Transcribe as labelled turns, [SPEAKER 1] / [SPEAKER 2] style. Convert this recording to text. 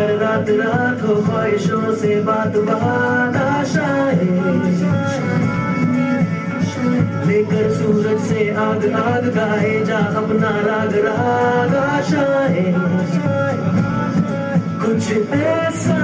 [SPEAKER 1] हर रात रात हो ख्वाहिशों से बात बात आशाएं लेकर सूरज से आग आग गाए जा अपना राग राग आशाएं कुछ ऐसा